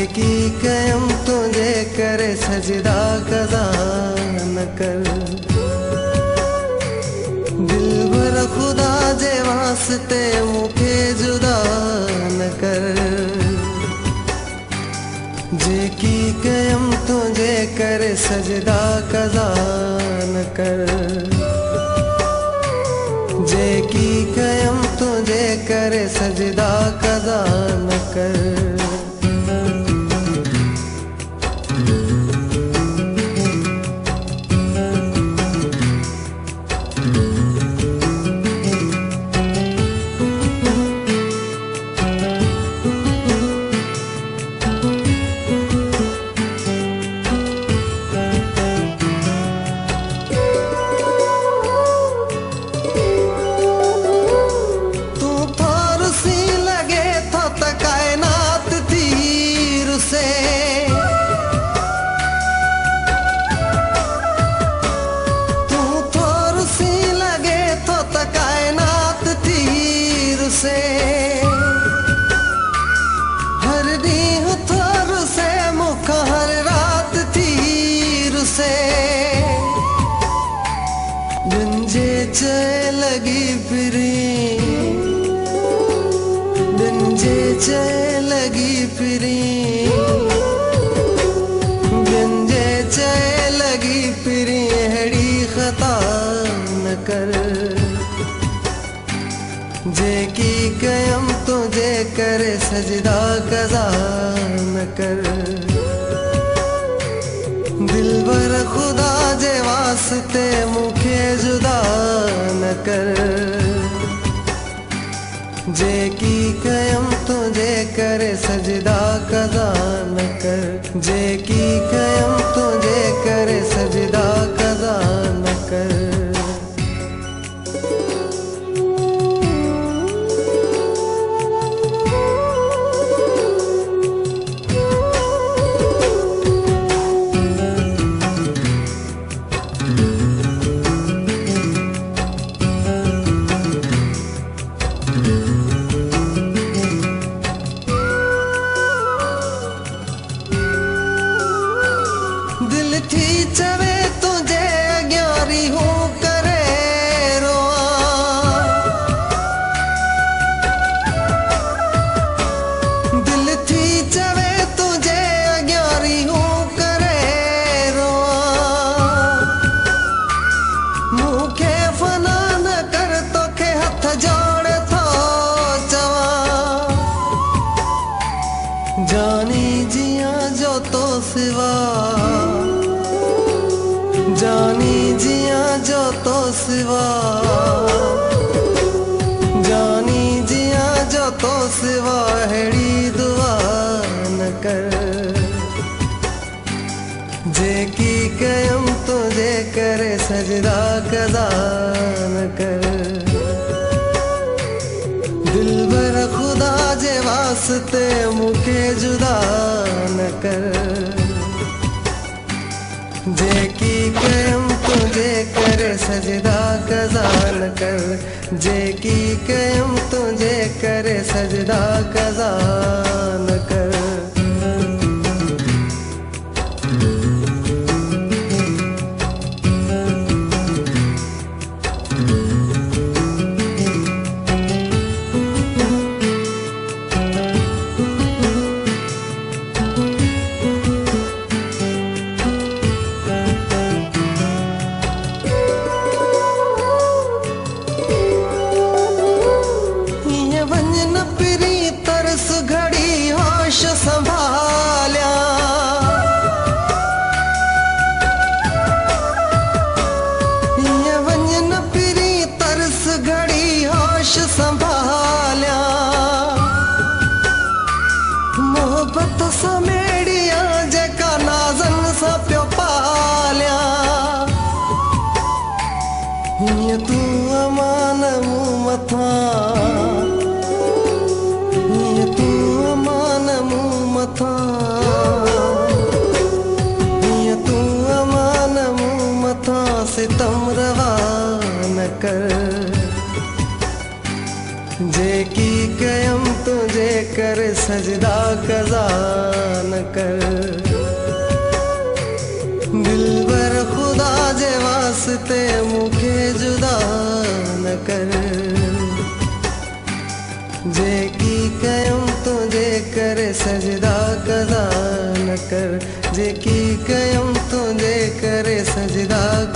जेकी कयम तुझे करे सजदा कज़ा न कर। दिलबर खुदा जे वास्ते मुखे जुदा न कर। जेकी कयम तुझे करे सजदा कज़ा न कर। जेकी कयम तुझे करे सजदा कज़ा न कर। हर ॾींह थोर से मुख हर रात तीर से। गंजे चए लगी फिरी, गंजे चए लगी फिरी, गंजे चए लगी फिरी। अहिड़ी ख़ता न कर। जेकी कयम तुझे करे सजदा कज़ा न कर। दिलबर खुदा जे वास्ते मुखे जुदा न कर। जेकी कयम तुझे करे सजदा कज़ा न कर। जेकी कयम तुझे करे सजदा कज़ा न कर। दिल थी चवे तुझे अग्यारी हूँ करे रोआ। दिल थी चवे तुझे अग्यारी हूँ करे रोआ। मुखे फना न कर तोखे हथ जोड़ थो चवा। जानी जिया जो तो सिवा, जानी जिया जो तो सिवा, जानी जिया जो तो सिवा। अहिड़ी दुआ न कर। जेकी कयम तुझे करे सजदा कज़ा न कर। दिलबर खुदा जे वास्ते मुखे जुदा न कर। जेकी कयम तुझे करे सजदा कज़ा न कर। जेकी कयम तुझे करे सजदा कज़ा न कर। संभाल्या ये वंजन पिरी तरस घड़ी होश संभाल्या। मोहब्बत समेड़िया जेका नाज़न सा प्यो पाल्या। ये तू अमान मूं मथा, ये तू अमान मूं मथा। ये तू अमान मूं मथा सितम रवा न कर। जेकी कयम तुझे कर सजदा कज़ा न कर। दिलबर खुदा जे वास्ते मुखे जुदा न कर। जेकी कयूं तुझे करे सजदा कदा न कर। जेकी कयूं तुझे करे सजदा